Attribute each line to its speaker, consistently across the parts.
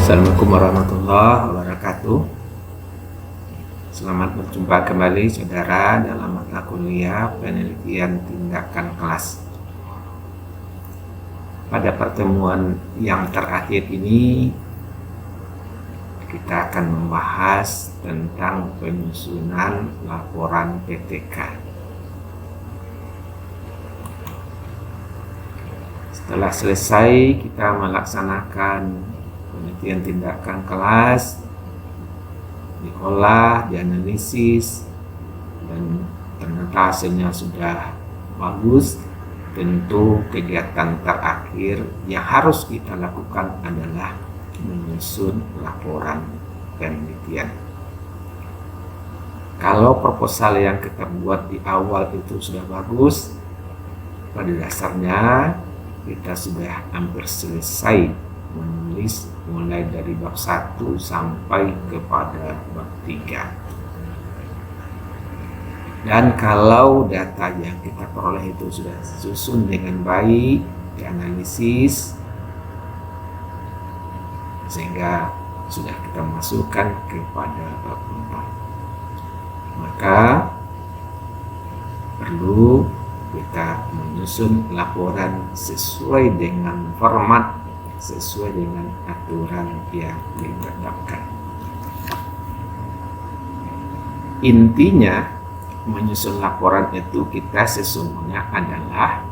Speaker 1: Assalamualaikum warahmatullahi wabarakatuh. Selamat berjumpa kembali saudara dalam mata kuliah penelitian tindakan kelas. Pada pertemuan yang terakhir ini kita akan membahas tentang penyusunan laporan PTK. Setelah selesai kita melaksanakan penelitian tindakan kelas, diolah, dianalisis, dan ternyata hasilnya sudah bagus. Tentu kegiatan terakhir yang harus kita lakukan adalah menyusun laporan penelitian. Kalau proposal yang kita buat di awal itu sudah bagus, pada dasarnya kita sudah hampir selesai menulis mulai dari bab 1 sampai kepada bab 3. Dan kalau data yang kita peroleh itu sudah disusun dengan baik, dianalisis, sehingga sudah kita masukkan kepada bab 4, maka perlu kita menyusun laporan sesuai dengan format, sesuai dengan aturan yang ditetapkan. Intinya menyusun laporan itu kita sesungguhnya adalah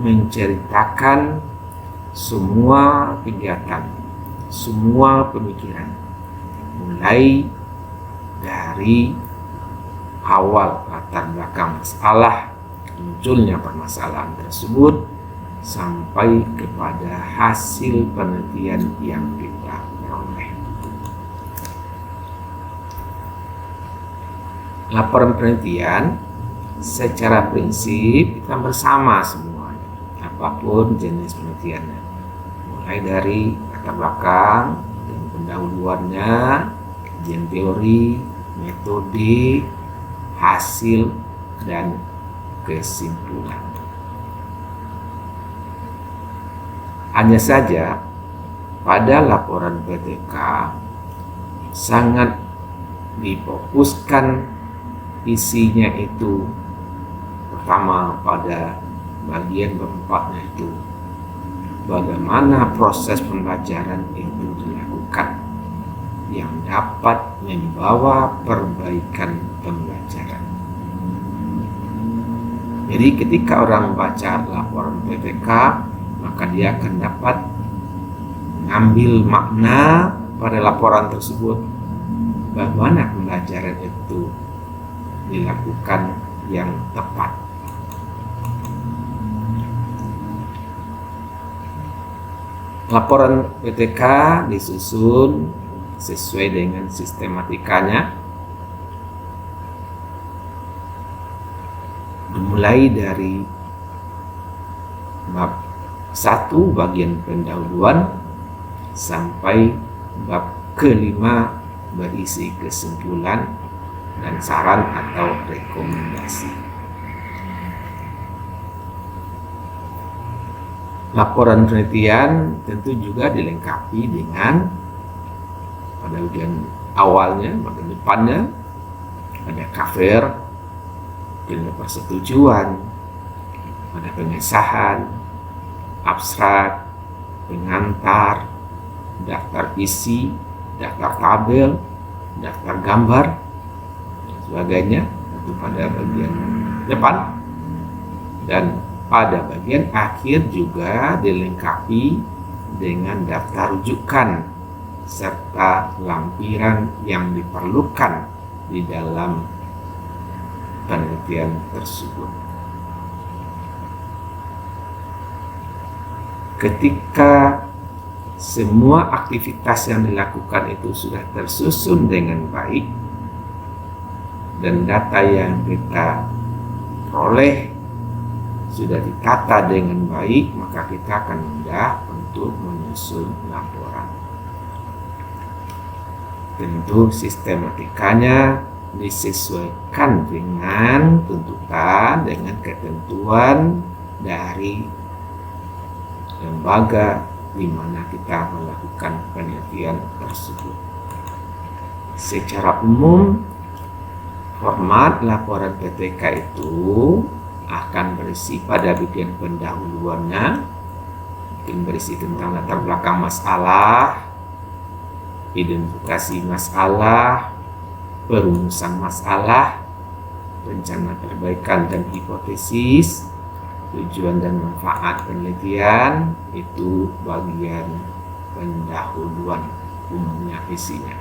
Speaker 1: menceritakan semua kegiatan, semua pemikiran, mulai dari awal latar belakang masalah, munculnya permasalahan tersebut, sampai kepada hasil penelitian yang kita peroleh. Laporan penelitian secara prinsip kita bersama semuanya, apapun jenis penelitiannya, mulai dari latar belakang dan pendahuluannya, kajian teori, metode, hasil, dan kesimpulan. Hanya saja pada laporan PTK sangat difokuskan isinya itu pertama pada bagian keempatnya itu bagaimana proses pembelajaran itu dilakukan yang dapat membawa perbaikan pembelajaran. Jadi ketika orang baca laporan PTK, maka dia akan dapat mengambil makna pada laporan tersebut, bagaimana pembelajaran itu dilakukan yang tepat. Laporan PTK disusun sesuai dengan sistematikanya, dimulai dari bab 1 bagian pendahuluan sampai bab kelima berisi kesimpulan dan saran atau rekomendasi. Laporan penelitian tentu juga dilengkapi dengan pada bagian awalnya, bagian depannya ada cover, persetujuan, ada pengesahan, abstrak, pengantar, daftar isi, daftar tabel, daftar gambar, dan sebagainya. Itu pada bagian depan, dan pada bagian akhir juga dilengkapi dengan daftar rujukan serta lampiran yang diperlukan di dalam penelitian tersebut. Ketika semua aktivitas yang dilakukan itu sudah tersusun dengan baik dan data yang kita peroleh sudah ditata dengan baik, maka kita akan mudah untuk menyusun laporan. Tentu sistematikanya disesuaikan dengan tuntutan, dengan ketentuan dari lembaga di mana kita melakukan penelitian tersebut. Secara umum, format laporan PTK itu akan berisi pada bagian pendahuluannya, mungkin berisi tentang latar belakang masalah, identifikasi masalah, perumusan masalah, rencana perbaikan dan hipotesis, tujuan dan manfaat penelitian. Itu bagian pendahuluan umumnya isinya,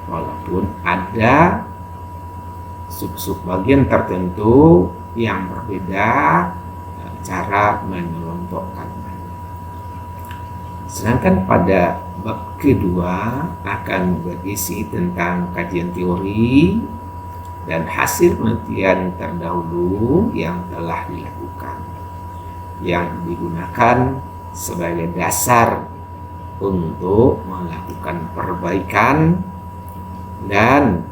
Speaker 1: walaupun ada sub-sub bagian tertentu yang berbeda cara mengelompokkannya. Sedangkan pada bab kedua akan berisi tentang kajian teori dan hasil penelitian terdahulu yang telah dilakukan, yang digunakan sebagai dasar untuk melakukan perbaikan dan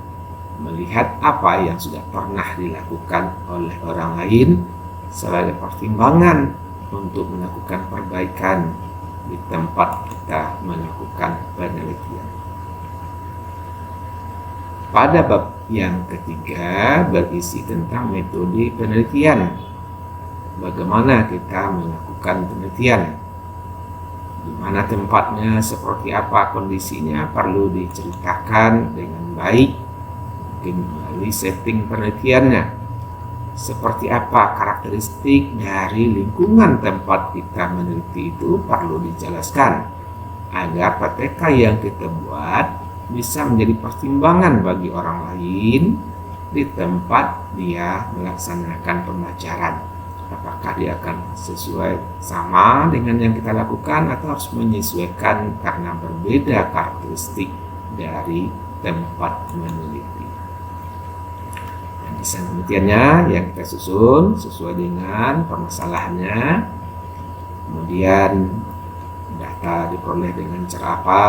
Speaker 1: melihat apa yang sudah pernah dilakukan oleh orang lain sebagai pertimbangan untuk melakukan perbaikan di tempat kita melakukan penelitian. Pada bab yang ketiga berisi tentang metode penelitian. Bagaimana kita melakukan penelitian, di mana tempatnya, seperti apa kondisinya, perlu diceritakan dengan baik, mungkin melalui setting penelitiannya. Seperti apa karakteristik dari lingkungan tempat kita meneliti itu perlu dijelaskan, agar PTK yang kita buat bisa menjadi pertimbangan bagi orang lain di tempat dia melaksanakan pembelajaran. Apakah dia akan sesuai sama dengan yang kita lakukan atau harus menyesuaikan karena berbeda karakteristik dari tempat meneliti. Dan desain penelitiannya yang kita susun sesuai dengan permasalahannya. Kemudian data diperoleh dengan cara apa,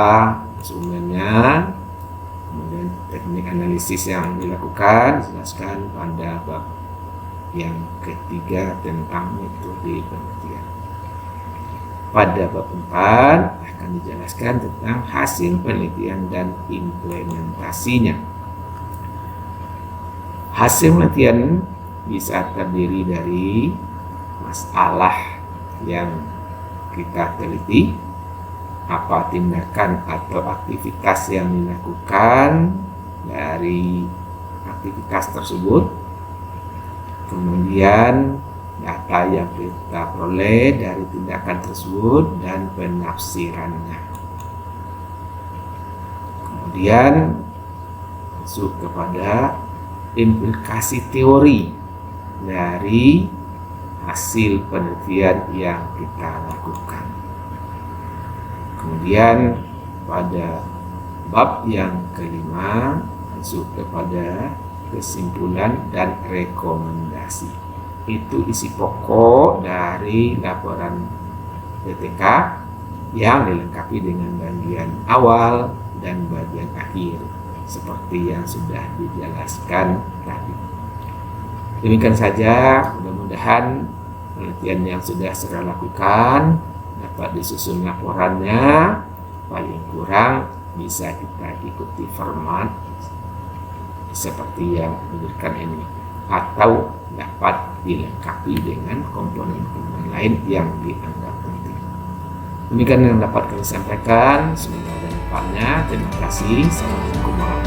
Speaker 1: sumbernya, kemudian teknik analisis yang dilakukan dijelaskan pada bab yang ketiga tentang metode penelitian. Pada bab 4 akan dijelaskan tentang hasil penelitian dan implementasinya. Hasil penelitian bisa terdiri dari masalah yang kita teliti, apa tindakan atau aktivitas yang dilakukan dari aktivitas tersebut, kemudian data yang kita peroleh dari tindakan tersebut dan penafsirannya. Kemudian masuk kepada implikasi teori dari hasil penelitian yang kita lakukan. Kemudian pada bab yang kelima masuk kepada kesimpulan dan rekomendasi. Itu isi pokok dari laporan PTK yang dilengkapi dengan bagian awal dan bagian akhir seperti yang sudah dijelaskan tadi. Demikian saja, mudah-mudahan penelitian yang sudah saya lakukan dapat disusun laporannya, paling kurang bisa kita ikuti format seperti yang diberikan ini, atau dapat dilengkapi dengan komponen-komponen lain yang dianggap penting. Demikian yang dapat kami sampaikan, semoga ada manfaatnya. Terima kasih. Assalamualaikum warahmatullahi wabarakatuh.